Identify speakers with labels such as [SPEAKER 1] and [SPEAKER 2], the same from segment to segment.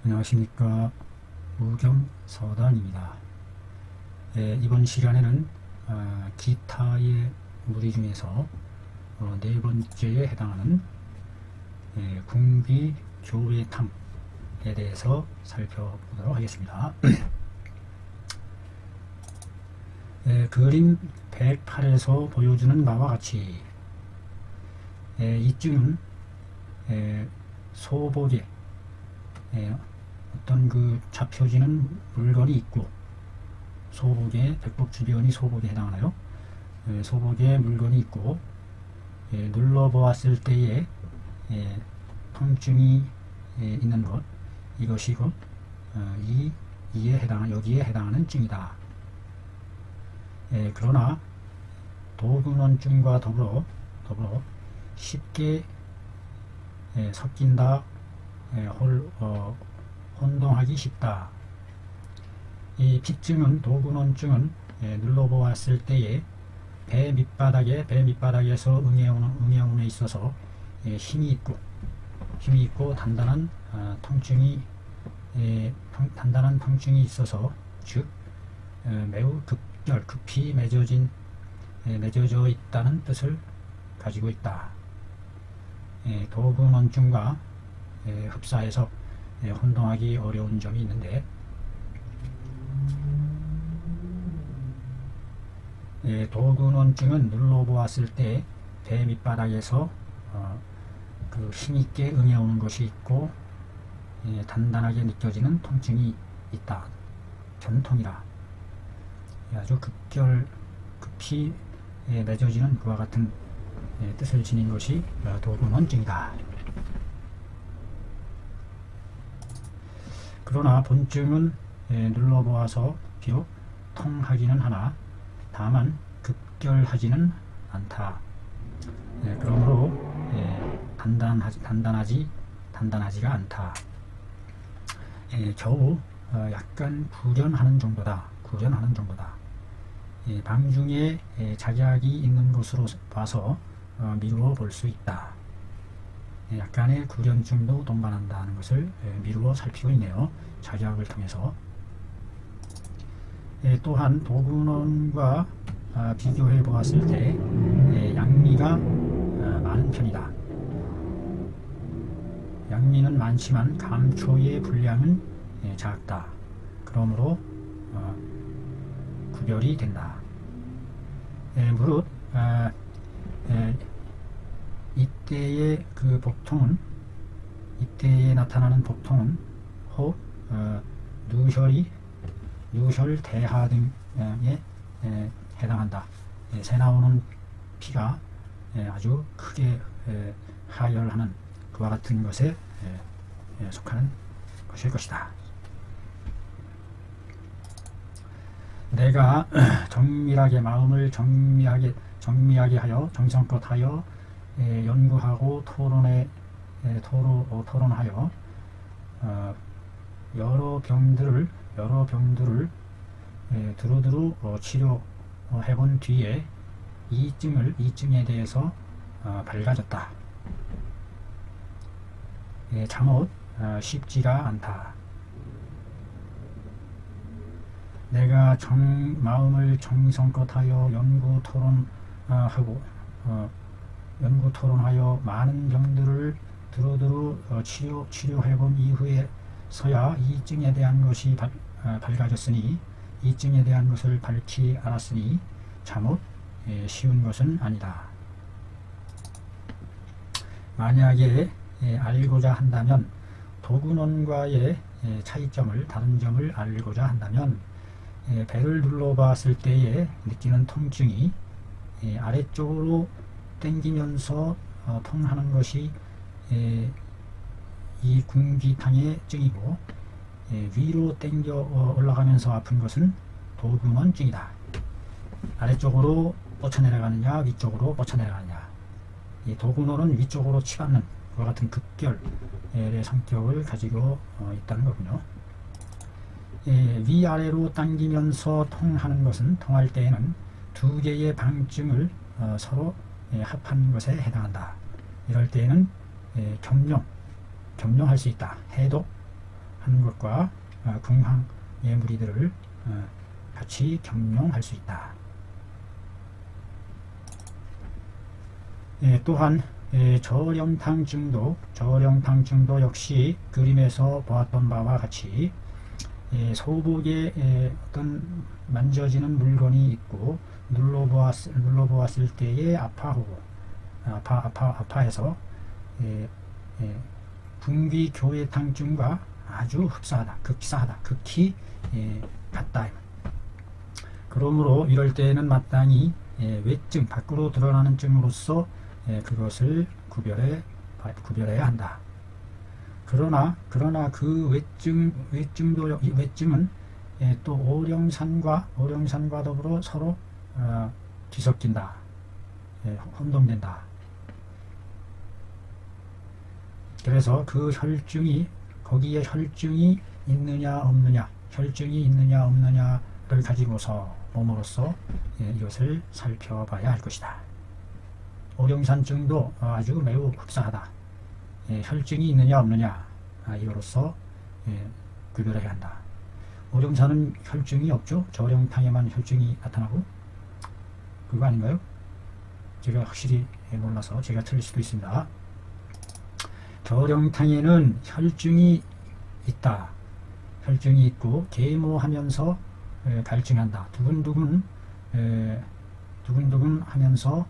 [SPEAKER 1] 안녕하십니까. 우경서단입니다. 이번 시간에는 기타의 무리 중에서 네 번째에 해당하는 궁비교회탐에 대해서 살펴보도록 하겠습니다. 그림 108에서 보여주는 바와 같이 이쯤은 소복에 어떤 그 잡혀지는 물건이 있고, 소복에 백법 주변이 소복에 해당하나요? 소복에 물건이 있고, 눌러보았을 때에 통증이 있는 것, 이것이 곧 여기에 해당하는 증이다. 그러나 도근원증과 더불어 쉽게 섞인다, 혼동하기 쉽다. 이 빗증은, 도근원증은 눌러보았을 때에 배 밑바닥에서 응애운에 있어서 힘이 있고 단단한 통증이 있어서, 즉 매우 급히 맺어져 있다는 뜻을 가지고 있다. 도근원증과 흡사해서 혼동하기 어려운 점이 있는데, 도근원증은 눌러보았을 때 배 밑바닥에서 그 힘있게 응애오는 것이 있고, 단단하게 느껴지는 통증이 있다. 전통이라. 아주 급히 맺어지는 그와 같은 뜻을 지닌 것이 도근원증이다. 그러나 본증은 눌러보아서 비록 통하기는 하나 다만 급결하지는 않다. 그러므로 단단하지가 않다. 겨우 약간 구련하는 정도다. 방중에 작약이 있는 것으로 봐서 미루어 볼 수 있다. 약간의 구련증도 동반한다는 것을 미루어 살피고 있네요. 작약을 통해서. 또한 도근원과 비교해 보았을 때 양미가 많은 편이다. 양미는 많지만 감초의 분량은 작다. 그러므로 구별이 된다. 무릇 이때의 그 복통은, 이때에 나타나는 복통은 혹 누혈대하 등에 해당한다. 새 나오는 피가 아주 크게 하혈하는 그와 같은 것에 속하는 것일 것이다. 내가 마음을 정밀하게 하여 정성껏 하여 연구하고 토론하여 여러 병들을 두루두루 치료해본 뒤에 이 증에 대해서 밝아졌다. 잠옷 쉽지가 않다. 내가 마음을 정성껏 하여 연구 토론하여 많은 병들을 두루두루 치료해본 이후에서야 이 증에 대한 것이 밝아졌으니, 이 증에 대한 것을 밝히 알았으니 잠옷 쉬운 것은 아니다. 만약에 알고자 한다면, 도근원과의 다른 점을 알고자 한다면, 배를 눌러봤을 때에 느끼는 통증이 아래쪽으로 당기면서 통하는 것이 이 궁기탕의 증이고, 위로 당겨 올라가면서 아픈 것은 도근원증이다. 아래쪽으로 뻗쳐내려가느냐 위쪽으로 뻗쳐내려가느냐. 이 도근원은 위쪽으로 치받는 그와 같은 급결의 성격을 가지고 있다는 거군요. 위아래로 당기면서 통할 때에는 두 개의 방증을 서로 합한 것에 해당한다. 이럴 때에는 겸용할 수 있다. 해독 하는 것과 궁항의 무리들을 같이 경용할 수 있다. 또한 저령탕증도 역시 그림에서 보았던 바와 같이 소복에 어떤 만져지는 물건이 있고 눌러보았을 때에 아파해서 분비교회탕증과 아주 흡사하다, 극히 같다. 그러므로 이럴 때에는 마땅히 외증, 밖으로 드러나는 증으로서 그것을 구별해야 한다. 그러나 그 외증은 또 오령산과 더불어 서로 뒤섞인다, 혼동된다. 그래서 그 거기에 혈증이 있느냐 없느냐를 가지고서 몸으로써 이것을 살펴봐야 할 것이다. 오령산증도 아주 매우 흡사하다. 혈증이 있느냐 없느냐 이로써 구별해야 한다. 오령산은 혈증이 없죠. 저령탕에만 혈증이 나타나고, 그거 아닌가요? 제가 확실히 몰라서 제가 틀릴 수도 있습니다. 저령탕에는 혈증이 있다. 혈증이 있고 계모하면서 갈증한다. 두근두근 하면서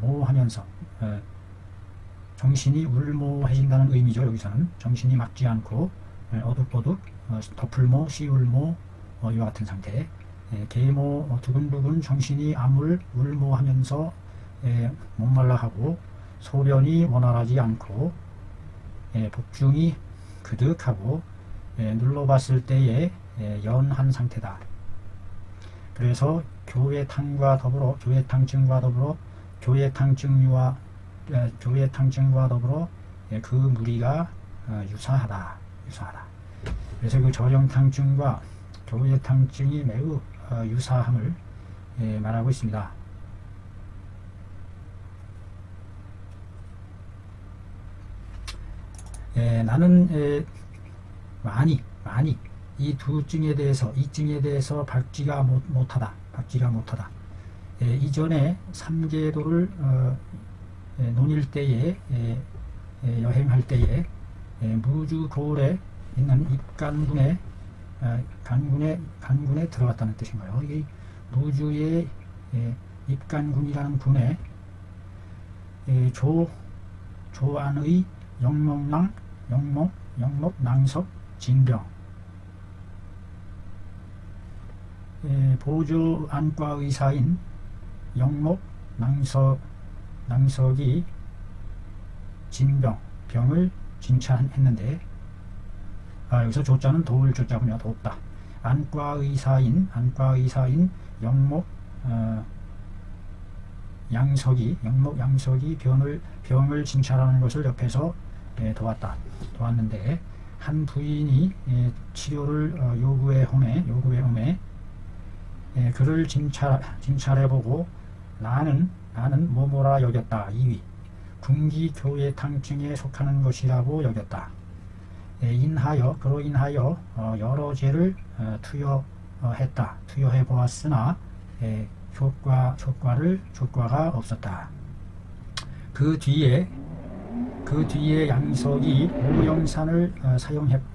[SPEAKER 1] 모하면서 정신이 울모해진다는 의미죠. 여기서는 정신이 막지 않고 어둑어둑 덮을모, 시울모 이와 같은 상태. 계모, 두근두근 정신이 울모하면서 목말라하고 소변이 원활하지 않고 복중이 그득하고 눌러봤을 때에 연한 상태다. 그래서 교회탕증과 더불어 그 무리가 유사하다. 그래서 그 저령탕증과 교회탕증이 매우 유사함을 말하고 있습니다. 나는 많이 이 증에 대해서 박지가 못하다. 이전에 삼계도를 논일 때에 여행할 때에 무주고을에 있는 입간군에 들어갔다는 뜻인가요? 이 무주의 입간군이라는 군에 조안의 영목, 낭석, 진병, 보조 안과 의사인 영목, 낭석이 병을 진찰했는데, 여기서 조자는 도울 조자군요. 돕다. 안과 의사인 영목, 양석이 병을 진찰하는 것을 옆에서 도왔는데, 한 부인이 치료를 요구해 오매 그를 진찰해보고 나는 뭐뭐라 여겼다. 2위 군기교회탕증에 속하는 것이라고 여겼다. 그로 인하여 여러 죄를 투여해 보았으나 효과가 없었다. 그 뒤에 양석이 오령산을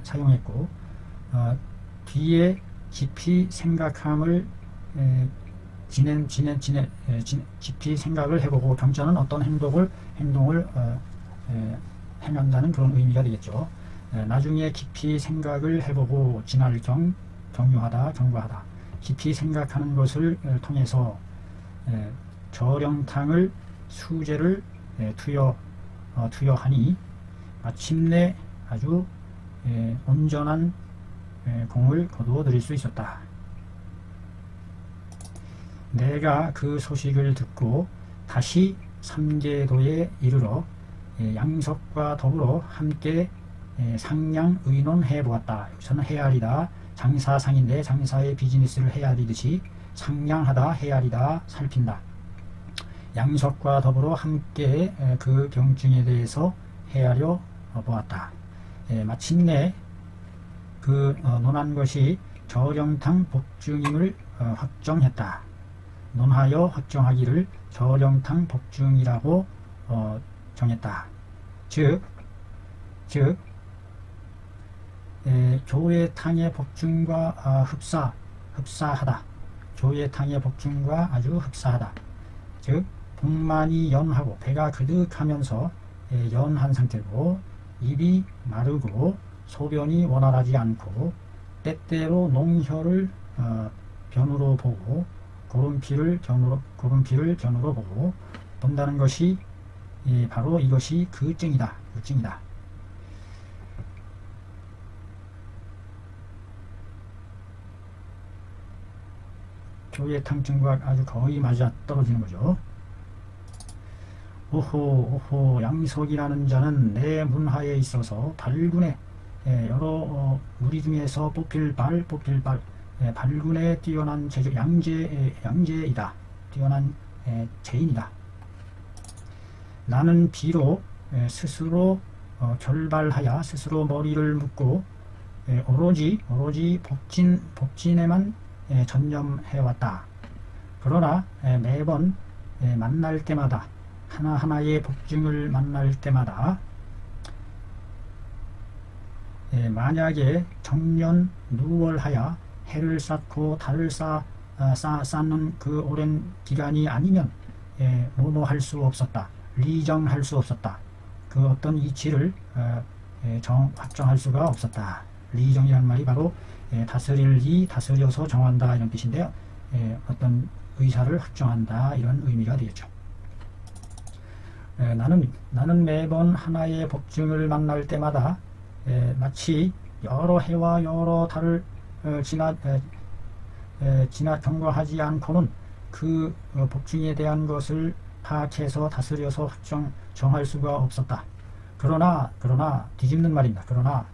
[SPEAKER 1] 사용했고, 뒤에 깊이 생각함을 깊이 생각을 해보고, 경자는 어떤 행동을 행한다는 그런 의미가 되겠죠. 나중에 깊이 생각을 해보고 진할경, 경유하다, 경과하다. 깊이 생각하는 것을 통해서 저령탕을 수제를 투여하니 마침내 아주 온전한 공을 거두어 드릴 수 있었다. 내가 그 소식을 듣고 다시 삼계도에 이르러 양석과 더불어 함께 상량 의논해 보았다. 여기서는 헤아리다, 장사상인데 장사의 비즈니스를 헤아리듯이 상량하다, 헤아리다, 살핀다. 양석과 더불어 함께 그 병증에 대해서 헤아려 보았다. 마침내 논한 것이 저령탕 복중임을 확정했다. 논하여 확정하기를 저령탕 복중이라고 정했다. 즉 조회탕의 복중과 흡사하다. 조회탕의 복중과 아주 흡사하다. 즉 복만이 연하고 배가 그득하면서 연한 상태고 입이 마르고 소변이 원활하지 않고 때때로 농혈을 변으로 보고 고름피를 변으로 보고 본다는 것이 바로 이것이 그 증이다. 조회탕증과 아주 거의 맞아 떨어지는 거죠. 오호 양석이라는 자는 내 문하에 있어서 발군에 여러 무리 중에서 뽑힐 발군에 뛰어난 양제이다. 뛰어난 제인이다. 나는 비록 스스로 결발하여 스스로 머리를 묶고 오로지 복진에만 전념해왔다. 그러나 매번 만날 때마다 하나하나의 복증을 만날 때마다 만약에 정년 누월하여 해를 쌓고 달을 쌓는 그 오랜 기간이 아니면 뭐할 수 없었다. 리정할 수 없었다. 그 어떤 이치를 확정할 수가 없었다. 리정이라는 말이 바로 다스려서 정한다 이런 뜻인데요. 어떤 의사를 확정한다 이런 의미가 되겠죠. 나는 매번 하나의 복증을 만날 때마다 마치 여러 해와 여러 달을 지나 경과하지 않고는 그 복증에 대한 것을 파악해서 다스려서 정할 수가 없었다. 그러나 뒤집는 말입니다. 그러나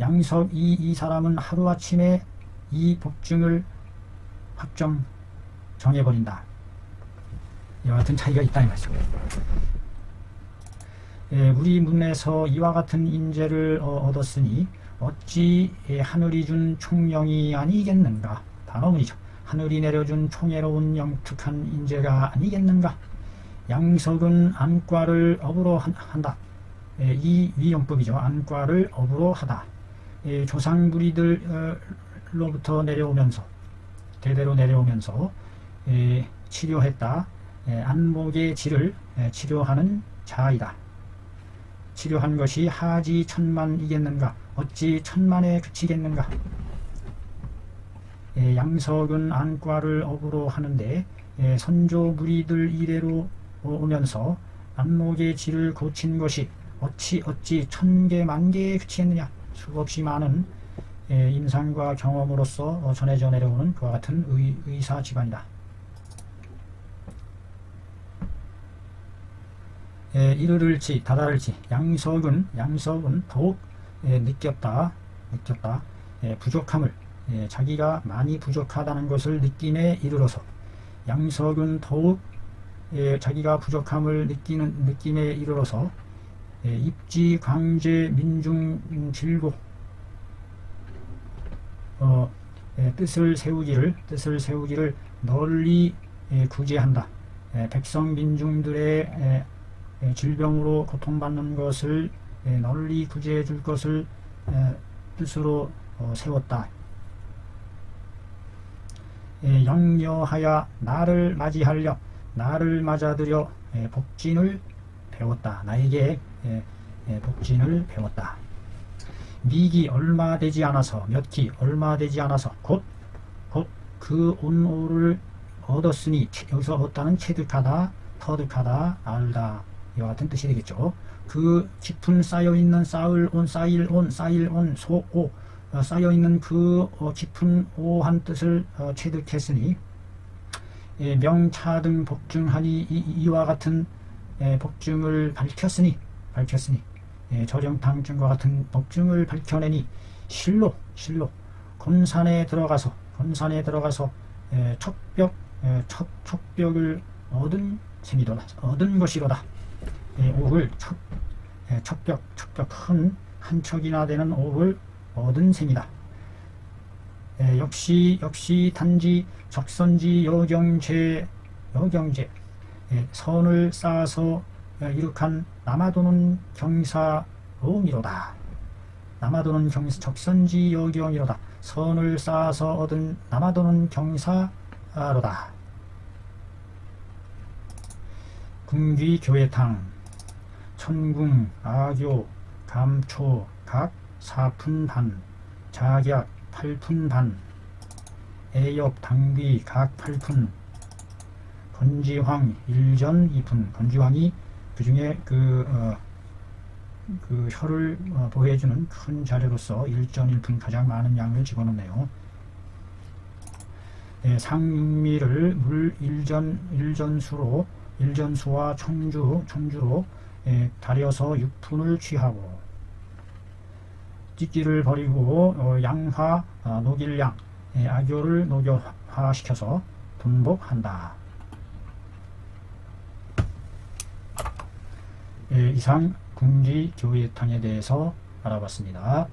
[SPEAKER 1] 양석 이 사람은 하루아침에 이 복증을 확정 정해버린다. 이와 같은 차이가 있다 이 말이죠. 우리 문에서 이와 같은 인재를 얻었으니 어찌 하늘이 준 총령이 아니겠는가. 단어문이죠. 하늘이 내려준 총애로운 영특한 인재가 아니겠는가. 양석은 안과를 업으로 한다. 이 위용법이죠. 안과를 업으로 하다. 조상부리들로부터 대대로 내려오면서 치료했다. 안목의 질을 치료하는 자이다. 치료한 것이 하지 천만이겠는가. 어찌 천만에 그치겠는가. 양석은 안과를 업으로 하는데 선조 무리들 이래로 오면서 안목의 질을 고친 것이 어찌 천개 만개에 그치겠느냐. 수없이 많은 임상과 경험으로서 전해져 내려오는 그와 같은 의사 집안이다. 이르를지 다다를지 양석은 더욱 느꼈다. 부족함을 자기가 많이 부족하다는 것을 느낌에 이르러서 양석은 더욱 자기가 부족함을 느끼는 느낌에 이르러서 입지 광제 민중 질고 뜻을 세우기를 널리 구제한다. 백성 민중들의 질병으로 고통받는 것을 널리 구제해 줄 것을 뜻으로 세웠다. 영려하여 나를 맞아들여 복진을 배웠다. 나에게 복진을 배웠다. 미기 얼마 되지 않아서 몇기 얼마 되지 않아서 곧 그 온오를 얻었으니 여기서 얻다는 체득하다, 터득하다, 알다 이와 같은 뜻이 되겠죠. 그 깊은 쌓여있는 쌓일온 소오 쌓여있는 그 깊은 오한 뜻을 체득했으니 명차등 복증하니 이와 같은 복증을 밝혔으니 저령탕증과 같은 복증을 밝혀내니 실로 곤산에 들어가서 척벽을 얻은 것이로다. 옥을 척벽 한 척이나 되는 옥을 얻은 셈이다. 역시 단지 적선지 여경제 선을 쌓아서 이룩한 남아도는 경사로미로다. 남아도는 적선지 여경이로다. 선을 쌓아서 얻은 남아도는 경사로다. 궁귀 교회탕 천궁 아교 감초 각 4푼 반 작약 8푼 반 애엽 당귀 각 8푼 건지황 1전 2푼. 건지황이 그 중에 그 혀를 보호해주는 큰 자료로서 1전 1푼 가장 많은 양을 집어넣네요. 상미를 물 1전수와 청주로 달여서 6푼을 취하고 찢기를 버리고 양화 녹일량 악교를 녹여화시켜서 분복한다. 이상 궁지 교회탕에 대해서 알아봤습니다.